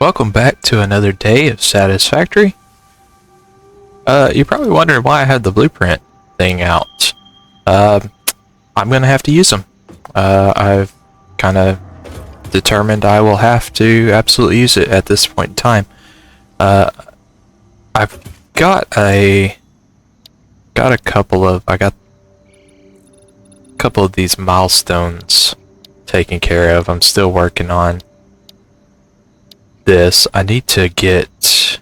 welcome back to another day of Satisfactory. You're probably wondering why I had the blueprint thing out. I'm gonna have to use them. I've kind of determined I will have to absolutely use it at this point in time. I've got a couple of these milestones taken care of. I'm still working on this. I need to get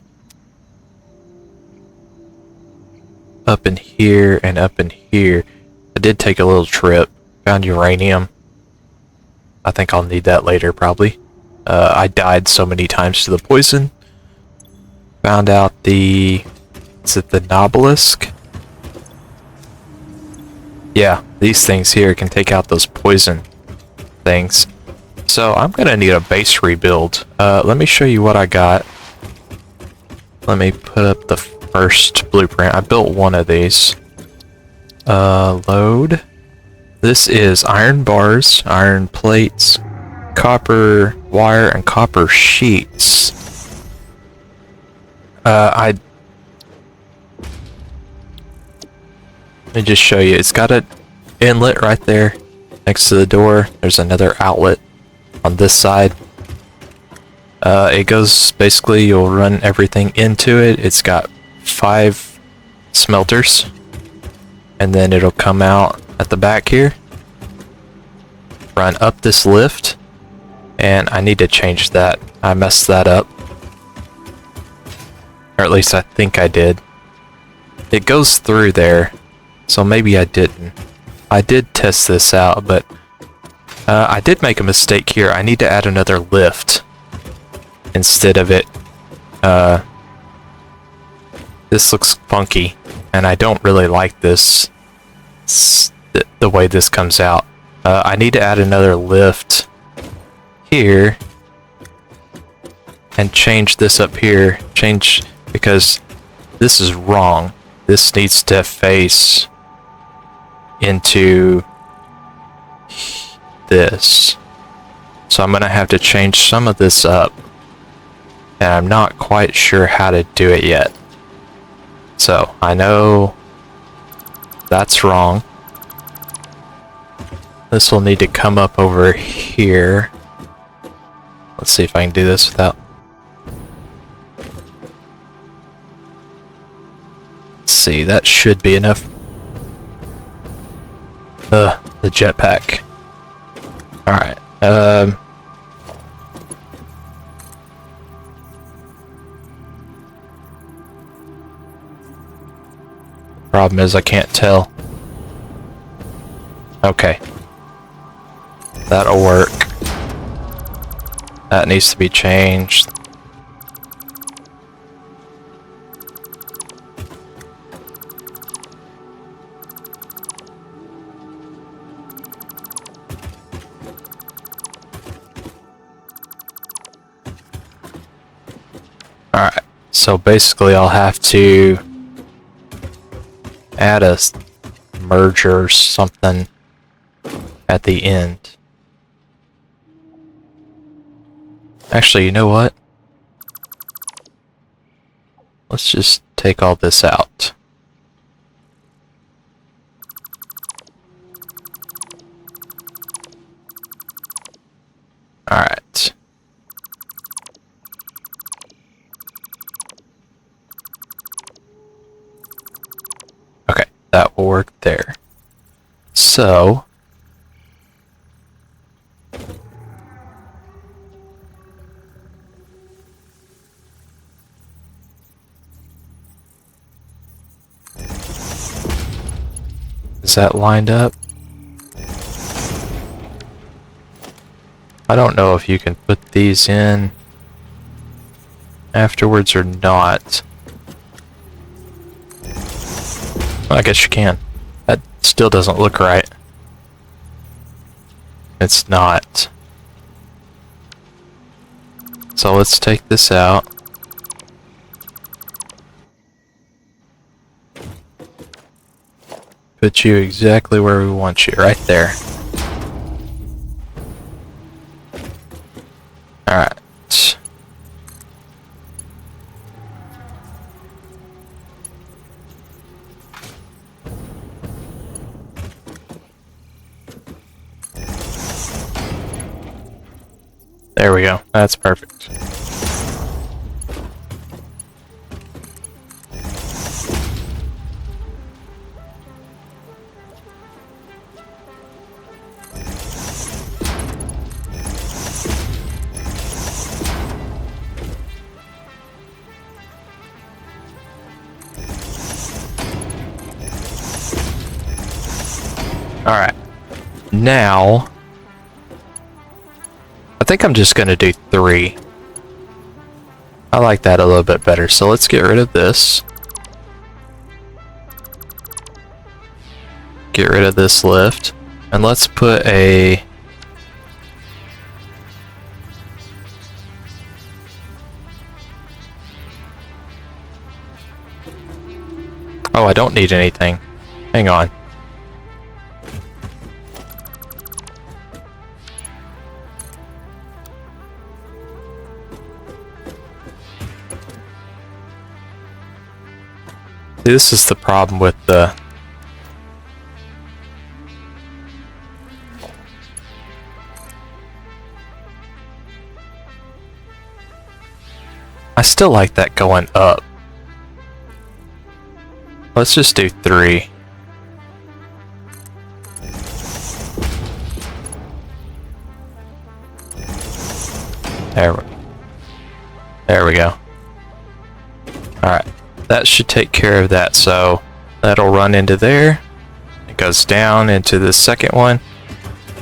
up in here and up in here. I did take a little trip, found uranium. I think I'll need that later probably. I died so many times to the poison. Found out is it the Nobelisk? Yeah, these things here can take out those poison things. So I'm gonna need a base rebuild. Let me show you what I got. Let me put up the first blueprint. I built one of these. Load. This is iron bars, iron plates, copper wire, and copper sheets. Let me just show you. It's got an inlet right there next to the door. There's another outlet on this side. It goes, basically you'll run everything into it. It's got 5 smelters, and then it'll come out at the back here, run up this lift, and I need to change that. I messed that up, or at least I think I did. It goes through there, so maybe I didn't. I did test this out, but I did make a mistake here. I need to add another lift instead of it. This looks funky, and I don't really like this, the way this comes out. I need to add another lift here and change this up here. Because this is wrong. This needs to face into this. So I'm gonna have to change some of this up, and I'm not quite sure how to do it yet. So I know that's wrong. This will need to come up over here. Let's see if I can do this without... Let's see, that should be enough. The jetpack. Alright, problem is I can't tell. Okay. That'll work. That needs to be changed. Alright, so basically I'll have to add a merger or something at the end. Actually, you know what? Let's just take all this out. Alright. Okay, that will work there. So... is that lined up? I don't know if you can put these in afterwards or not. Well, I guess you can. That still doesn't look right. It's not. So let's take this out. Put you exactly where we want you, right there. Alright. That's perfect. Alright. Now, I think I'm just going to do 3. I like that a little bit better, so let's get rid of this. Get rid of this lift. And let's put a... Oh, I don't need anything. Hang on. This is the problem with the... I still like that going up. Let's just do 3. There we go. Alright. That should take care of that, so that'll run into there. It goes down into the second one,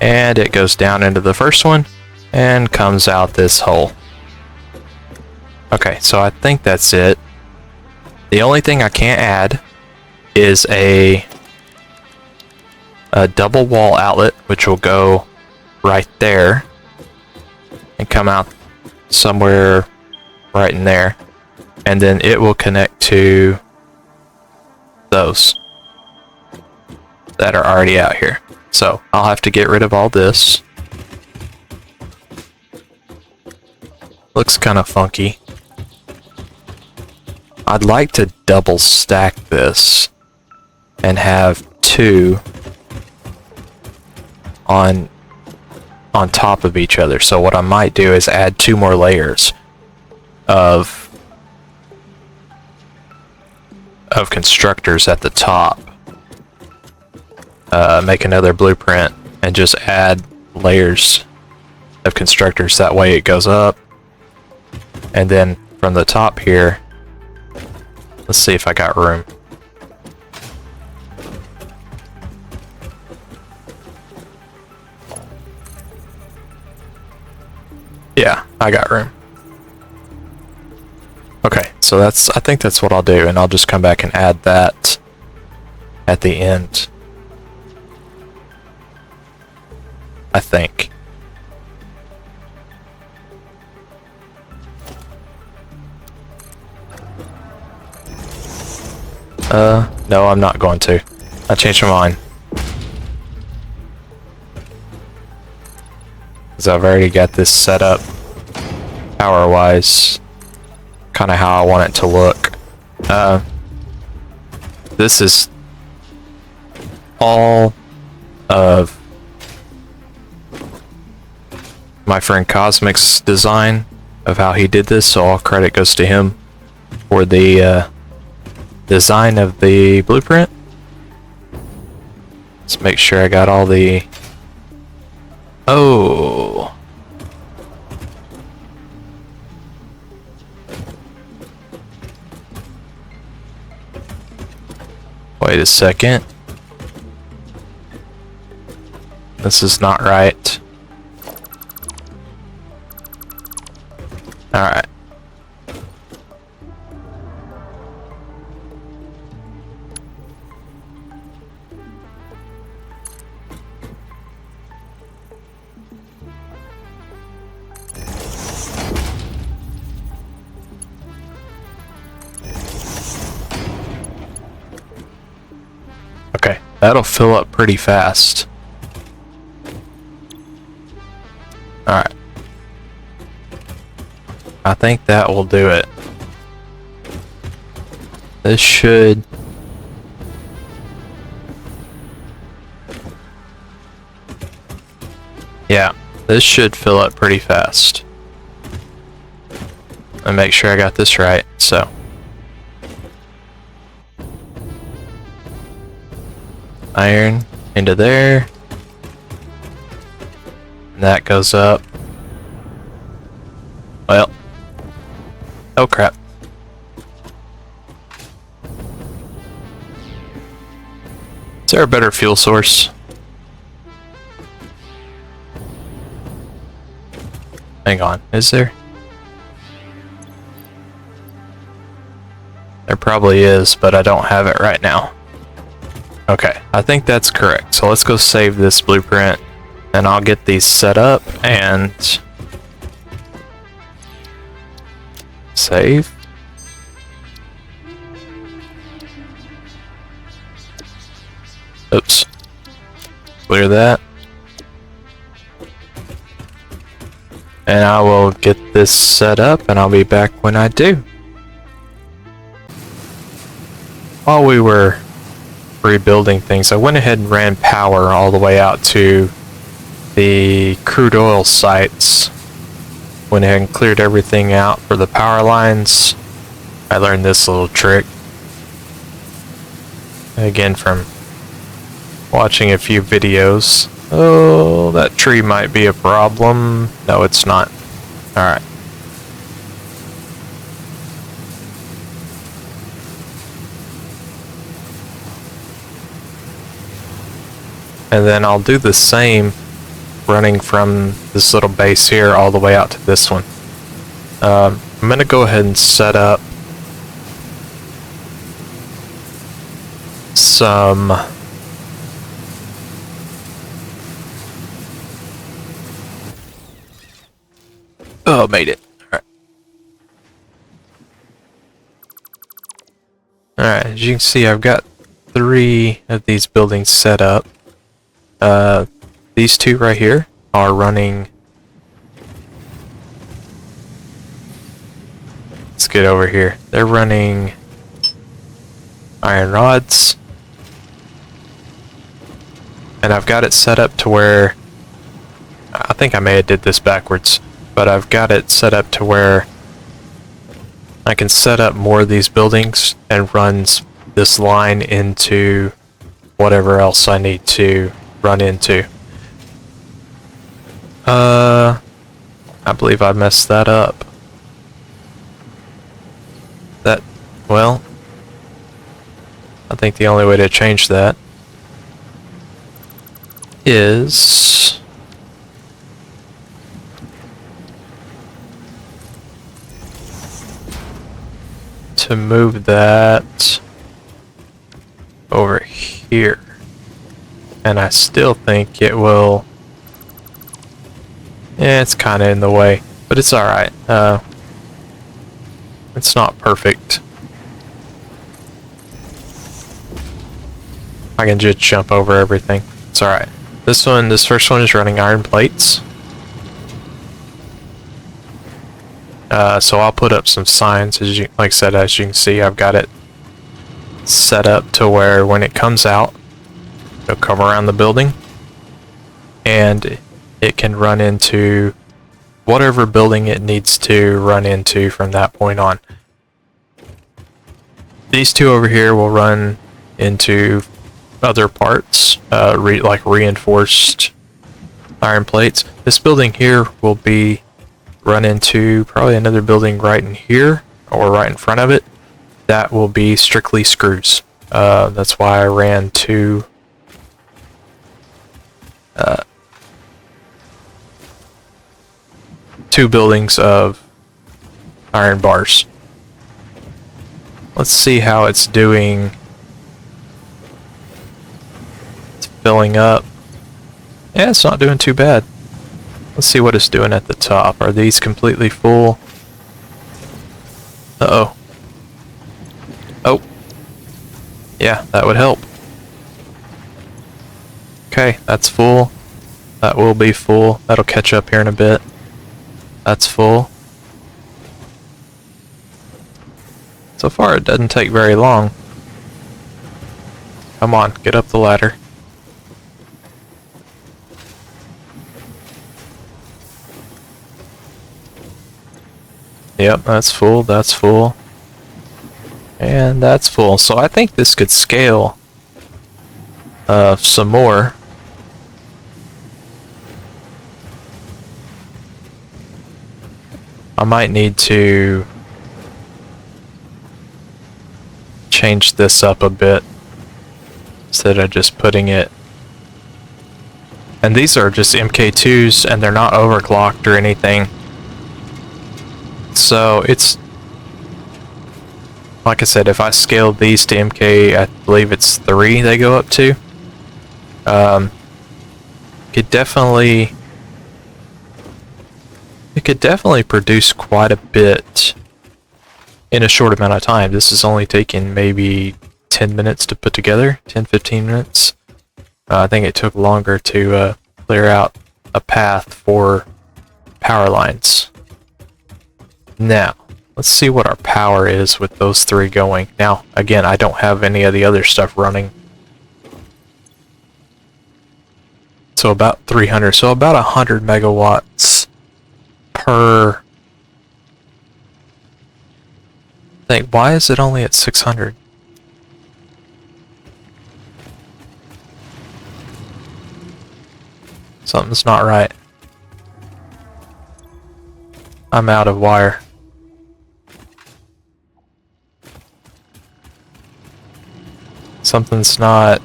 and it goes down into the first one, and comes out this hole. Okay, so I think that's it. The only thing I can't add is a double wall outlet, which will go right there and come out somewhere right in there. And then it will connect to those that are already out here. So I'll have to get rid of all this. Looks kind of funky. I'd like to double stack this and have 2 on top of each other. So what I might do is add 2 more layers of constructors at the top. Make another blueprint and just add layers of constructors. That way it goes up. And then from the top here, let's see if I got room. Yeah, I got room. Okay, so I think that's what I'll do, and I'll just come back and add that at the end. I think. No, I'm not going to. I changed my mind. Because I've already got this set up power-wise. Kind of how I want it to look. This is all of my friend Cosmic's design of how he did this, so all credit goes to him for the design of the blueprint. Let's make sure I got all the... Oh! Wait a second. This is not right. Alright. Okay, that'll fill up pretty fast. Alright. I think that will do it. This should... Yeah, this should fill up pretty fast. and make sure I got this right. So iron into there. And that goes up. Well. Oh crap. Is there a better fuel source? Hang on, is there? There probably is, but I don't have it right now. Okay, I think that's correct. So let's go save this blueprint, and I'll get these set up and save. Oops. Clear that. And I will get this set up, and I'll be back when I do. While we were rebuilding things, I went ahead and ran power all the way out to the crude oil sites. Went ahead and cleared everything out for the power lines. I learned this little trick. Again, from watching a few videos. Oh, that tree might be a problem. No, it's not. Alright. And then I'll do the same running from this little base here all the way out to this one. I'm going to go ahead and set up some oh, made it. Alright. Alright, as you can see, I've got 3 of these buildings set up. These 2 right here are running. Let's get over here. They're running iron rods. And I've got it set up to where, I think I may have did this backwards, but I've got it set up to where I can set up more of these buildings and runs this line into whatever else I need to run into. I believe I messed that up. Well, I think the only way to change that is to move that over here. And I still think it will. Yeah, it's kind of in the way, but it's alright. It's not perfect. I can just jump over everything. It's alright. This first one is running iron plates. So I'll put up some signs, like I said, as you can see, I've got it set up to where when it comes out, it'll come around the building, and it can run into whatever building it needs to run into from that point on. These 2 over here will run into other parts, like reinforced iron plates. This building here will be run into probably another building right in here, or right in front of it. That will be strictly screws. That's why I ran 2 buildings of iron bars. Let's see how it's doing. It's filling up. Yeah, it's not doing too bad. Let's see what it's doing at the top. Are these completely full? Uh-oh. Oh. Yeah, that would help. Okay, that's full. That will be full. That'll catch up here in a bit. That's full. So far it doesn't take very long. Come on, get up the ladder. Yep, that's full, that's full. And that's full. So I think this could scale some more. I might need to change this up a bit instead of just putting it. And these are just MK2s and they're not overclocked or anything. So it's, like I said, if I scaled these to MK, I believe it's 3 they go up to. It could definitely produce quite a bit in a short amount of time. This is only taking maybe 10 minutes to put together, 10-15 minutes. I think it took longer to clear out a path for power lines. Now, let's see what our power is with those 3 going. Now, again, I don't have any of the other stuff running. So about 300, so about 100 megawatts per thing. Why is it only at 600? Something's not right. I'm out of wire. Something's not...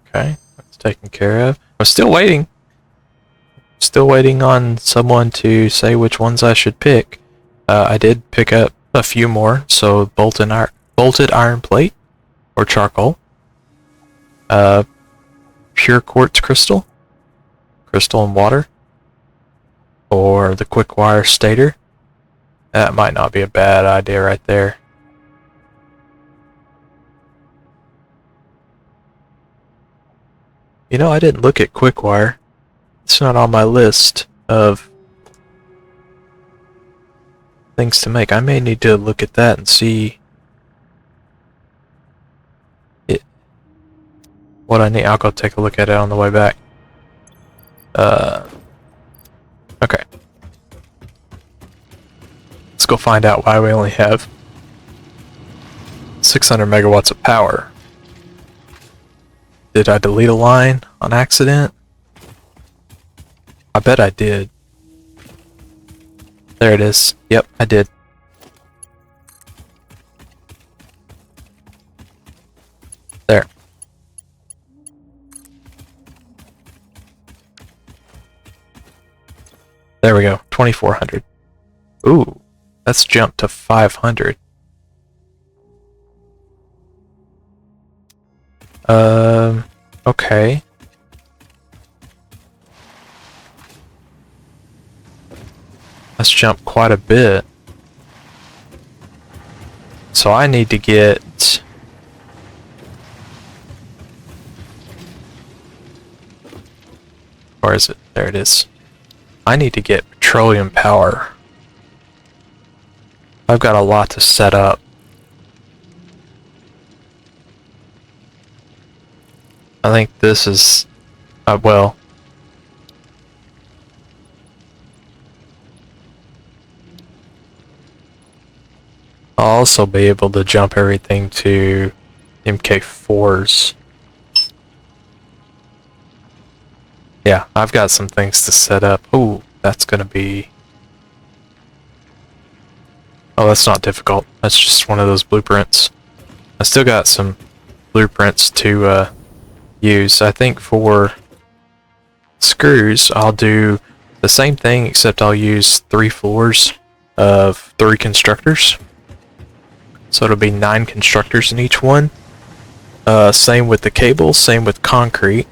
Okay, that's taken care of. I'm still waiting. Still waiting on someone to say which ones I should pick. I did pick up a few more, so bolted iron plate, or charcoal. Pure quartz crystal and water, or the quick wire stator. That might not be a bad idea right there. You know, I didn't look at quick wire. It's not on my list of things to make. I may need to look at that and see what I need. I'll go take a look at it on the way back. Okay. Let's go find out why we only have 600 megawatts of power. Did I delete a line on accident? I bet I did. There it is. Yep, I did. There. There we go. 2400. Ooh, let's jump to 500. Okay. Let's jump quite a bit. So I need to get... Where is it? There it is. I need to get petroleum power. I've got a lot to set up. I think this is... well... I'll also be able to jump everything to MK4s. Yeah, I've got some things to set up. Ooh, that's gonna be... Oh, that's not difficult. That's just one of those blueprints. I still got some blueprints to use. I think for screws, I'll do the same thing, except I'll use 3 floors of 3 constructors. So it'll be 9 constructors in each one. Same with the cable, same with concrete.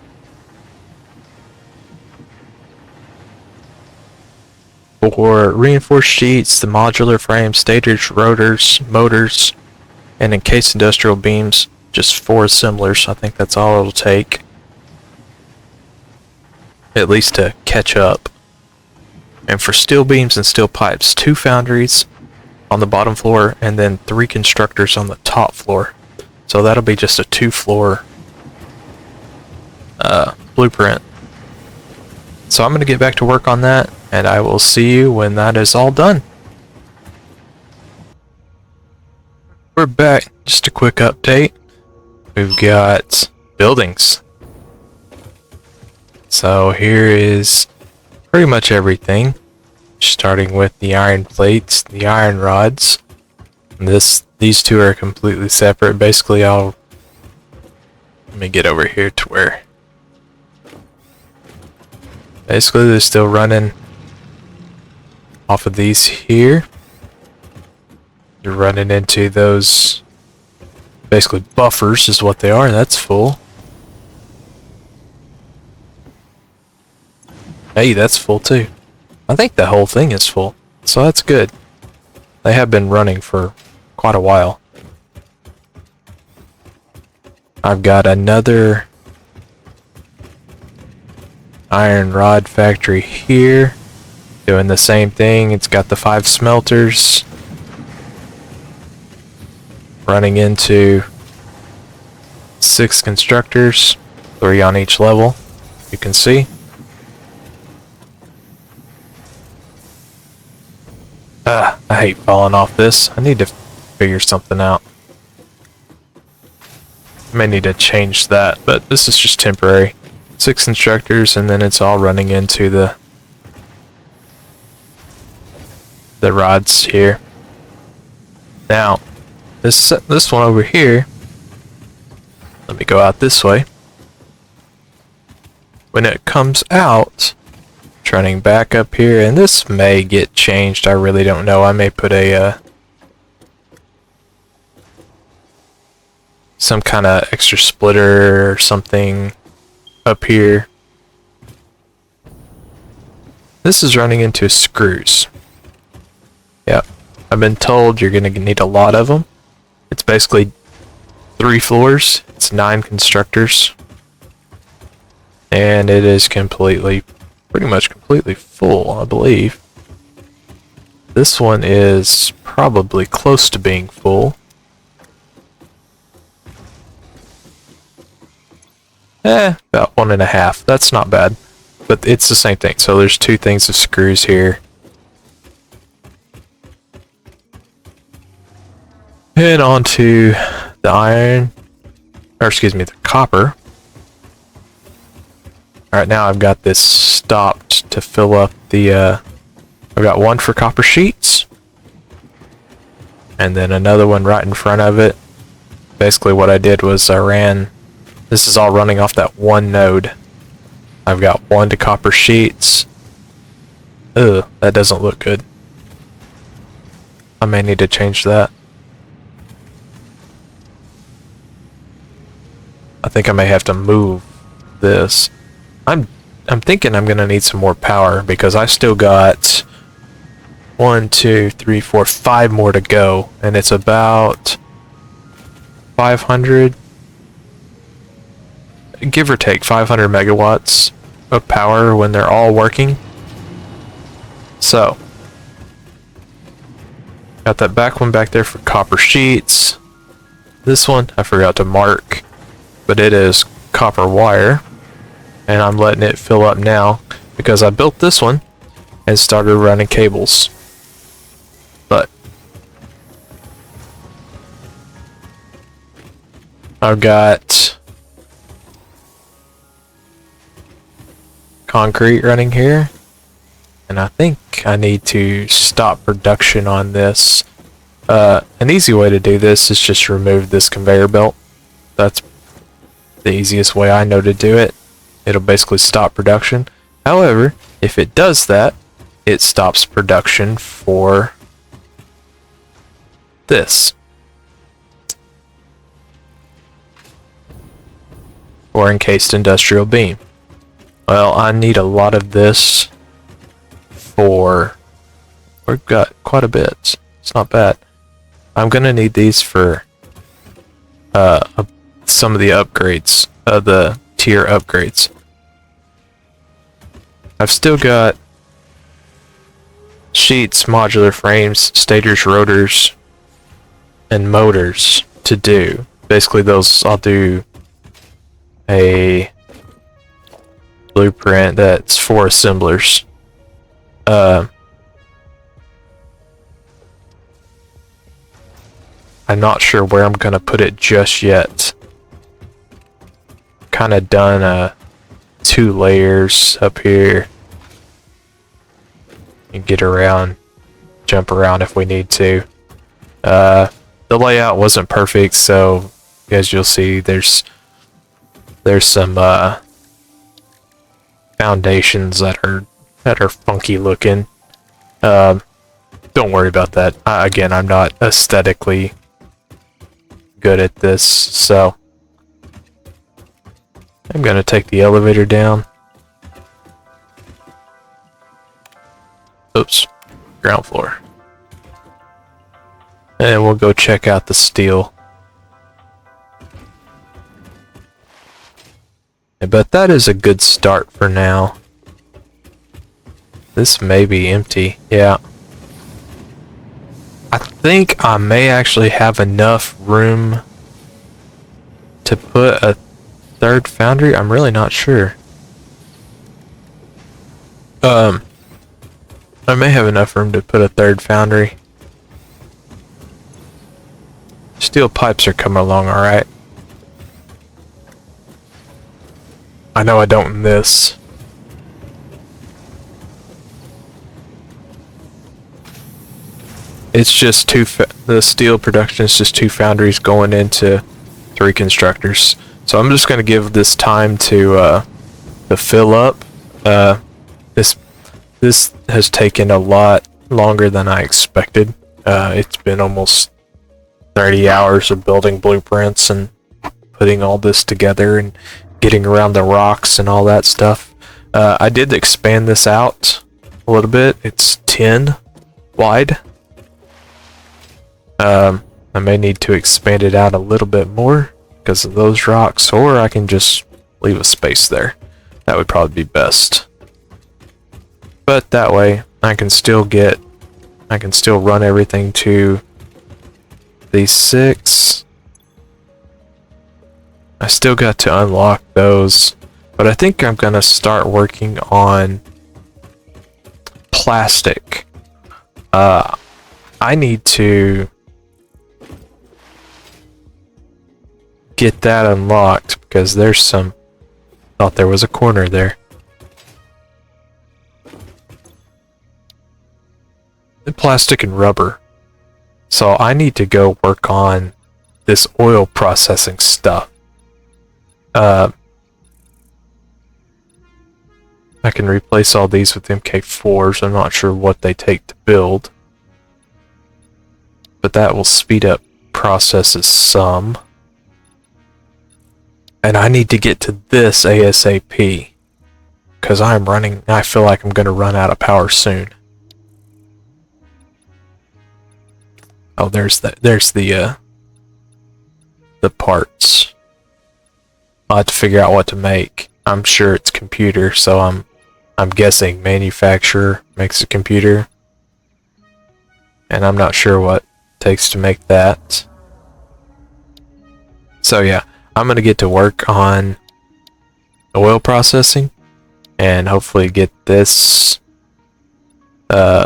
For reinforced sheets, the modular frame, stators, rotors, motors, and encased industrial beams, just 4 assemblers. I think that's all it'll take. At least to catch up. And for steel beams and steel pipes, 2 foundries on the bottom floor, and then 3 constructors on the top floor. So that'll be just a 2-floor blueprint. So I'm going to get back to work on that, and I will see you when that is all done. We're back. Just a quick update. We've got buildings. So here is pretty much everything. Starting with the iron plates, the iron rods. And these two are completely separate. Basically, let me get over here to where basically they're still running off of these here. You're running into those basically buffers is what they are. That's full. Hey, that's full too. I think the whole thing is full, so that's good. They have been running for quite a while. I've got another iron rod factory here, doing the same thing. It's got the 5 smelters running into 6 constructors, 3 on each level, you can see. I hate falling off this. I need to figure something out. I may need to change that, but this is just temporary. 6 instructors, and then it's all running into the rods here. Now, this one over here, let me go out this way. When it comes out, turning back up here, and this may get changed, I really don't know. I may put a some kind of extra splitter or something up here. This is running into screws. Yep, I've been told you're gonna need a lot of them. It's basically 3 floors. It's 9 constructors, and it is pretty much completely full, I believe. This one is probably close to being full. About 1.5. That's not bad, but it's the same thing. So there's 2 things of screws here. And onto the iron, or excuse me, the copper. Alright, now I've got this stopped to fill up the, I've got 1 for copper sheets, and then another one right in front of it. Basically what I did was this is all running off that 1 node. I've got 1 to copper sheets. Ugh, that doesn't look good. I may need to change that. I think I may have to move this. I'm thinking I'm gonna need some more power because I still got 1, 2, 3, 4, 5 more to go, and it's about 500, give or take 500 megawatts of power when they're all working. So, got that back one back there for copper sheets. This one I forgot to mark, but it is copper wire. And I'm letting it fill up now because I built this one and started running cables. But I've got concrete running here, and I think I need to stop production on this. An easy way to do this is just remove this conveyor belt. That's the easiest way I know to do it. It'll basically stop production. However, if it does that, it stops production for this. Or encased industrial beam. Well, I need a lot of this for... We've got quite a bit. It's not bad. I'm gonna need these for some of the upgrades, the tier upgrades. I've still got sheets, modular frames, stators, rotors, and motors to do. Basically those I'll do a blueprint that's for assemblers. I'm not sure where I'm gonna put it just yet. Kind of done 2 layers up here. And get around, jump around if we need to. The layout wasn't perfect, so as you'll see, there's some foundations that are funky looking. Don't worry about that. Again, I'm not aesthetically good at this, so I'm gonna take the elevator down. Oops, ground floor. And we'll go check out the steel. But that is a good start for now. This may be empty, yeah. I think I may actually have enough room to put a 3rd foundry. I'm really not sure. I may have enough room to put a 3rd foundry. Steel pipes are coming along alright. I know I don't in this. It's just the steel production is just 2 foundries going into 3 constructors. So I'm just going to give this time to fill up. This has taken a lot longer than I expected. It's been almost 30 hours of building blueprints and putting all this together and getting around the rocks and all that stuff. I did expand this out a little bit. It's 10 wide. I may need to expand it out a little bit more because of those rocks, or I can just leave a space there. That would probably be best. But that way, I can still run everything to these 6. I still got to unlock those, but I think I'm gonna start working on plastic. I need to get that unlocked because there's some. Thought there was a corner there. And plastic and rubber. So I need to go work on this oil processing stuff. I can replace all these with MK4s. I'm not sure what they take to build. But that will speed up processes some. And I need to get to this ASAP. Because I feel like I'm going to run out of power soon. Oh, there's the parts. I'll have to figure out what to make. I'm sure it's computer, so I'm guessing manufacturer makes a computer. And I'm not sure what it takes to make that. So yeah, I'm gonna get to work on oil processing and hopefully get this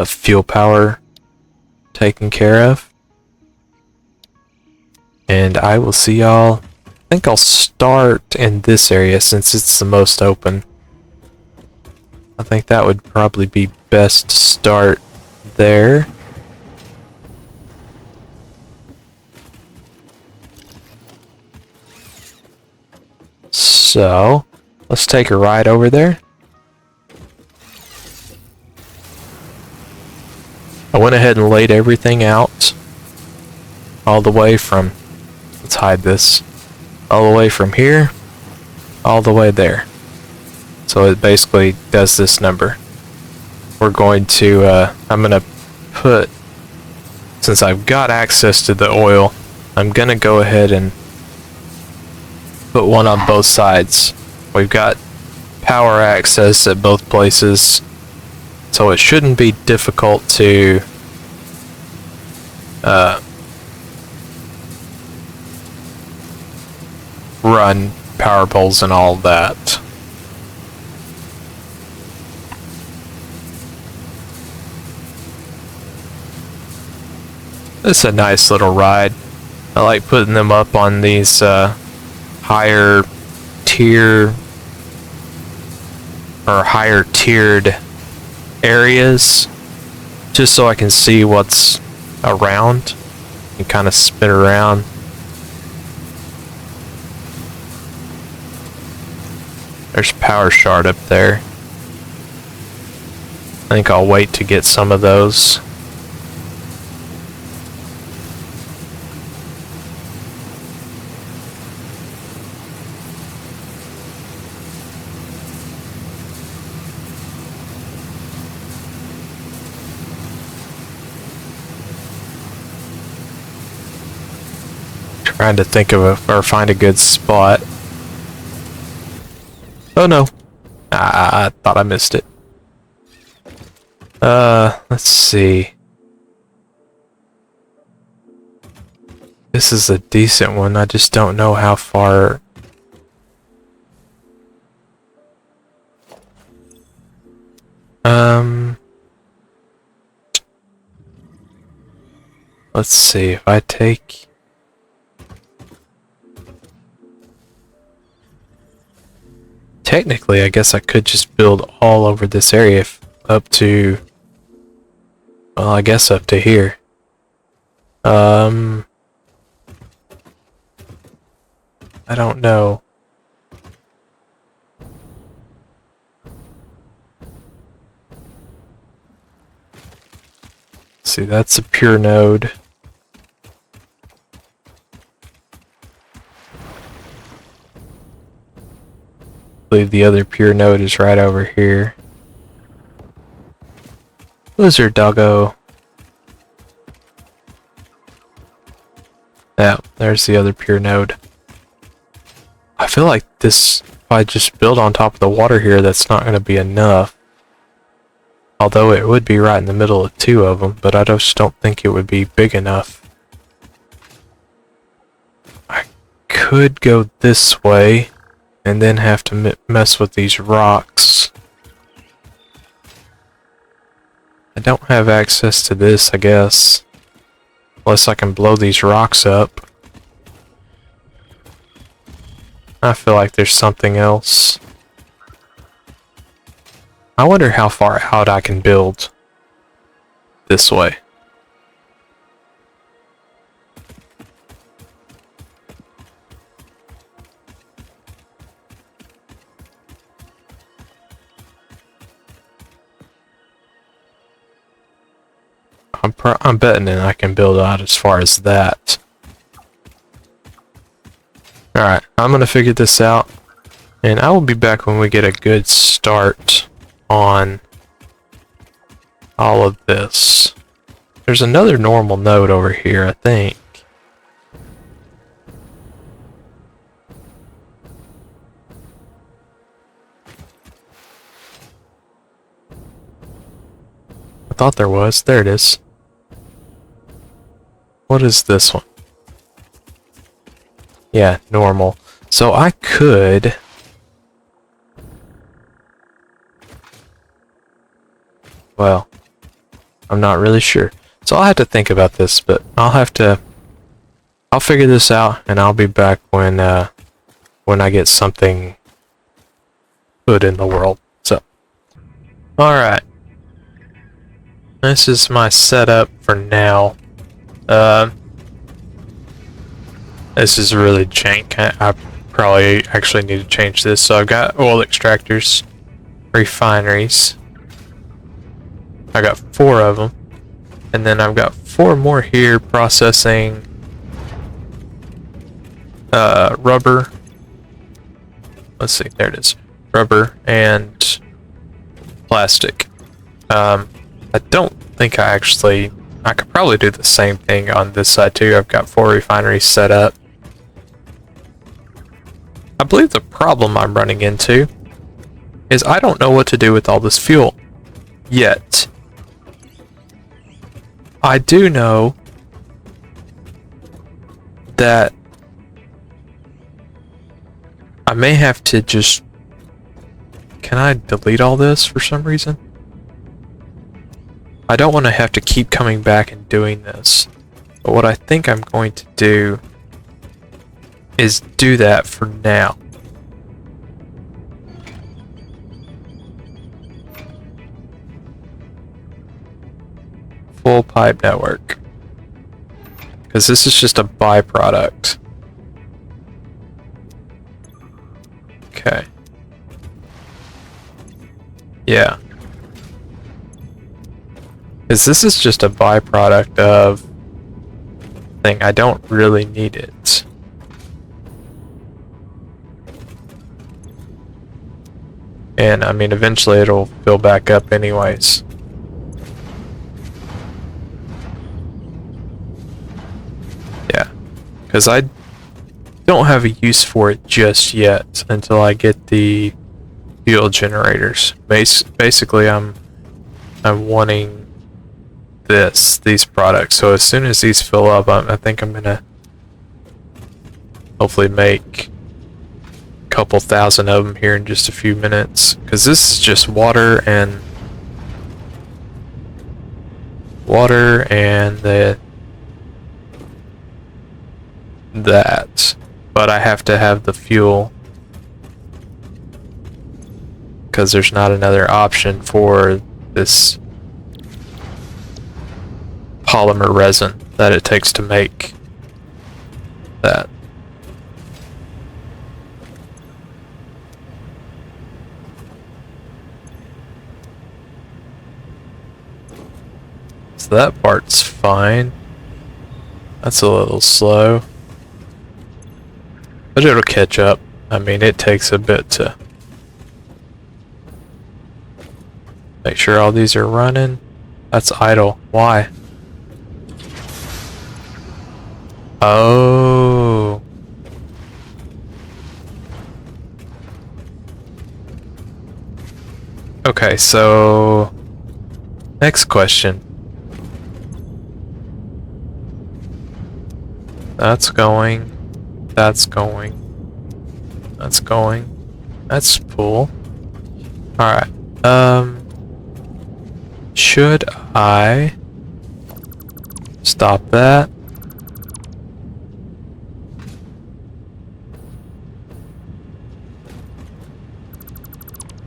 fuel power taken care of. And I will see y'all. I think I'll start in this area since it's the most open. I think that would probably be best to start there. So, let's take a ride over there. I went ahead and laid everything out all the way from, let's hide this, all the way from here, all the way there. So it basically does this number. We're going to, I'm going to put, since I've got access to the oil, I'm going to go ahead and put one on both sides. We've got power access at both places, so it shouldn't be difficult to run power poles and all that. It's a nice little ride. I like putting them up on these higher tier or higher tiered areas just so I can see what's around and kind of spin around. There's power shard up there. I think I'll wait to get some of those. Trying to think of or find a good spot. Oh no. I thought I missed it. Let's see. This is a decent one. I just don't know how far. Let's see if I take. Technically, I guess I could just build all over this area up to, well, I guess up to here. I don't know. See, that's a pure node. I believe the other pure node is right over here. Lizard doggo. Yeah, there's the other pure node. I feel like this, if I just build on top of the water here, that's not going to be enough. Although it would be right in the middle of two of them, but I just don't think it would be big enough. I could go this way and then have to mess with these rocks. I don't have access to this, I guess. Unless I can blow these rocks up. I feel like there's something else. I wonder how far out I can build this way. I'm betting that I can build out as far as that. Alright, I'm gonna figure this out, and I will be back when we get a good start on all of this. There's another normal node over here, I think. I thought there was. There it is. What is this one? Yeah, normal. So I could... Well, I'm not really sure. So I'll have to think about this, but I'll figure this out, and I'll be back when I get something good in the world. So, alright. This is my setup for now. This is really jank. I probably actually need to change this. So I've got oil extractors, refineries. I got 4 of them. And then I've got 4 more here processing rubber. Let's see, there it is. Rubber and plastic. I don't think I could probably do the same thing on this side too. I've got 4 refineries set up. I believe the problem I'm running into is I don't know what to do with all this fuel yet. I do know that I may have to just... Can I delete all this for some reason? I don't want to have to keep coming back and doing this. But what I think I'm going to do is do that for now. Full pipe network. Because this is just a byproduct. Okay. Yeah. Because this is just a byproduct of thing. I don't really need it. And I mean, eventually it'll fill back up anyways. Yeah. Because I don't have a use for it just yet until I get the fuel generators. Basically, I'm wanting these products. So as soon as these fill up, I think I'm gonna hopefully make a couple thousand of them here in just a few minutes. Because this is just water and that. But I have to have the fuel because there's not another option for this polymer resin that it takes to make that. So that part's fine. That's a little slow. But it'll catch up. I mean, it takes a bit to make sure all these are running. That's idle. Why? Oh. Okay, so next question. That's going. That's going. That's going. That's cool. Alright. Should I stop that?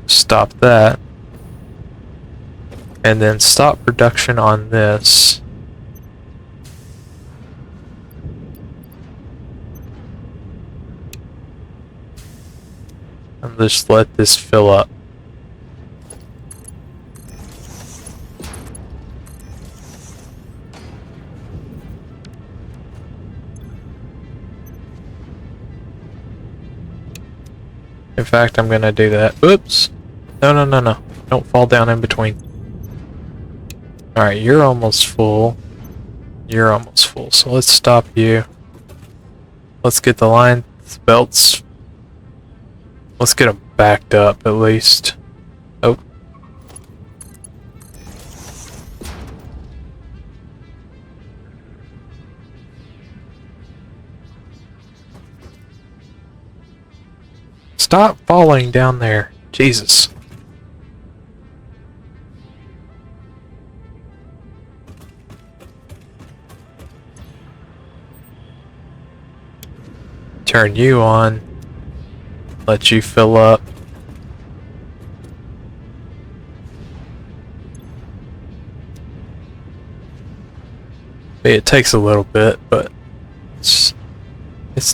Stop that. And then stop production on this. And just let this fill up. In fact, I'm gonna do that. Oops! No, no, no, no. Don't fall down in between. Alright, you're almost full. You're almost full, so let's stop you. Let's get the line, belts. Let's get them backed up at least. Oh. Stop falling down there. Jesus. Turn you on. Let you fill up. It takes a little bit, but it's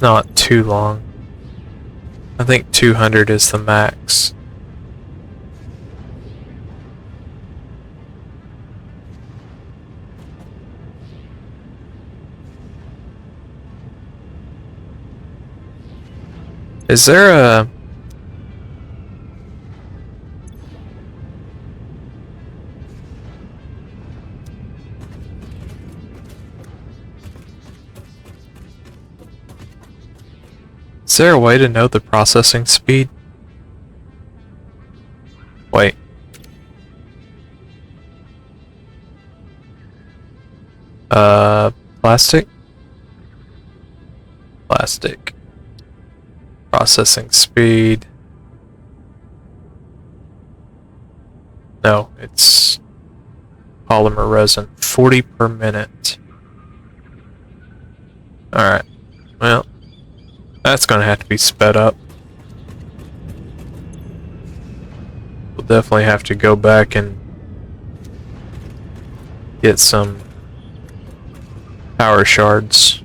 not too long. I think 200 is the max. Is there a... Is there a way to know the processing speed? Wait. Plastic? Plastic. Processing speed. No, it's polymer resin. 40 per minute. Alright. Well, that's gonna have to be sped up. We'll definitely have to go back and get some power shards.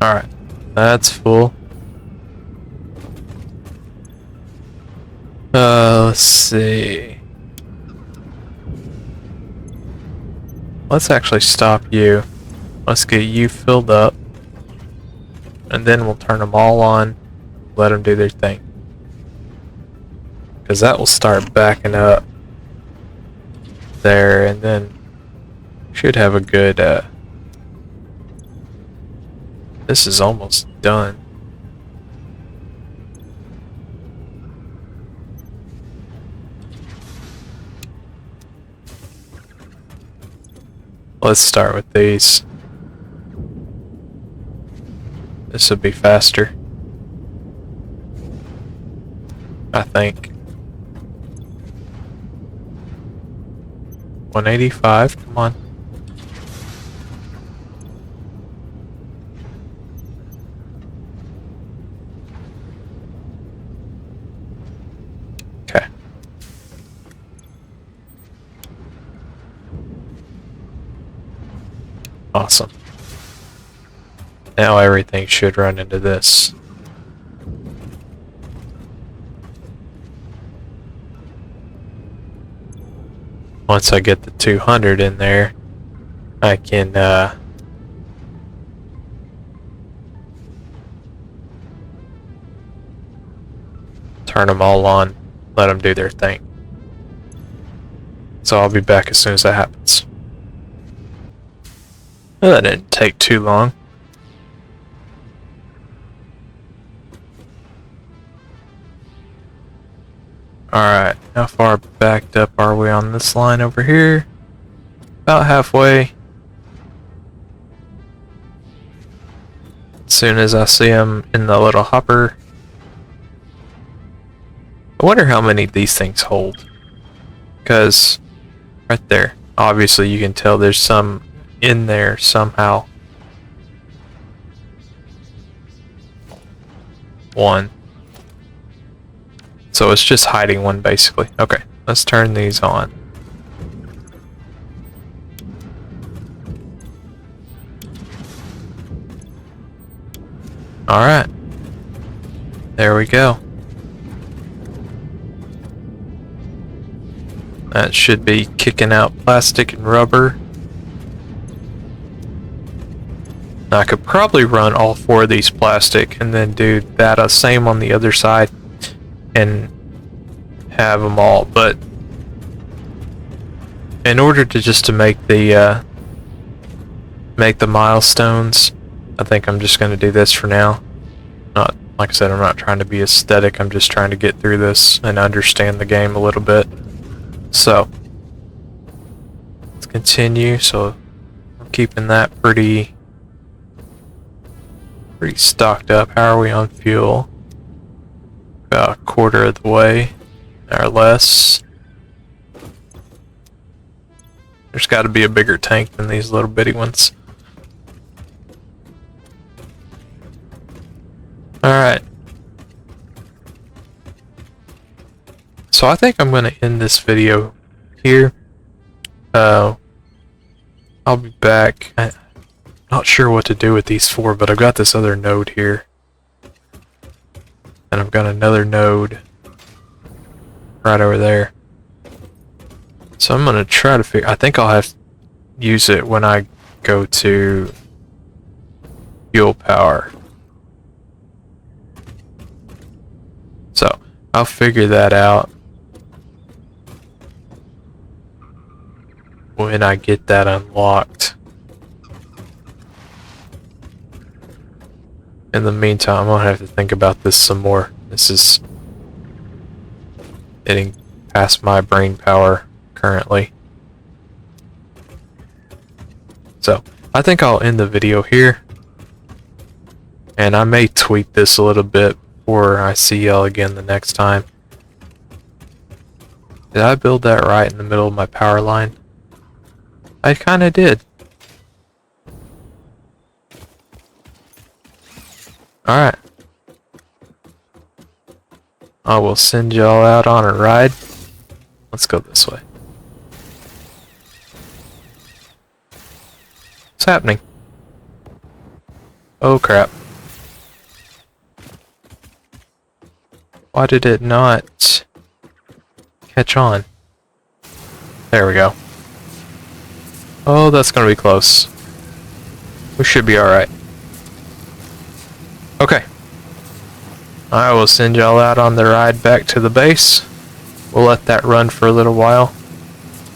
Alright, that's full. Let's see. Let's actually stop you. Let's get you filled up. And then we'll turn them all on. Let them do their thing. Because that will start backing up there, and then should have a good, this is almost done. Let's start with these. This will be faster, I think. 185, come on. Okay. Awesome. Now everything should run into this. Once I get the 200 in there, I can turn them all on, let them do their thing. So I'll be back as soon as that happens. Well, that didn't take too long. Alright, how far backed up are we on this line over here? About halfway. As soon as I see them in the little hopper. I wonder how many these things hold. Because right there, obviously you can tell there's some in there somehow. One. So it's just hiding one basically. Okay, let's turn these on. Alright. There we go. That should be kicking out plastic and rubber. Now I could probably run all four of these plastic and then do that same on the other side and have them all, but in order to just to make the milestones, I think I'm just going to do this for now. Not, like I said, I'm not trying to be aesthetic, I'm just trying to get through this and understand the game a little bit. So let's continue. So I'm keeping that pretty stocked up. How are we on fuel? About a quarter of the way, or less. There's got to be a bigger tank than these little bitty ones. Alright. So I think I'm going to end this video here. I'll be back. I'm not sure what to do with these four, but I've got this other node here. And I've got another node right over there. So I'm going to try to figure... I think I'll have to use it when I go to fuel power. So I'll figure that out when I get that unlocked. In the meantime, I'm gonna have to think about this some more. This is getting past my brain power currently. So, I think I'll end the video here. And I may tweak this a little bit before I see y'all again the next time. Did I build that right in the middle of my power line? I kinda did. Alright. I will send y'all out on a ride. Let's go this way. What's happening? Oh crap. Why did it not catch on? There we go. Oh, that's gonna be close. We should be alright. Okay. I will send y'all out on the ride back to the base. We'll let that run for a little while.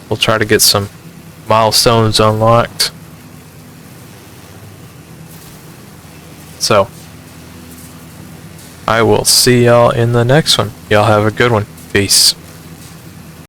We'll try to get some milestones unlocked. So, I will see y'all in the next one. Y'all have a good one. Peace.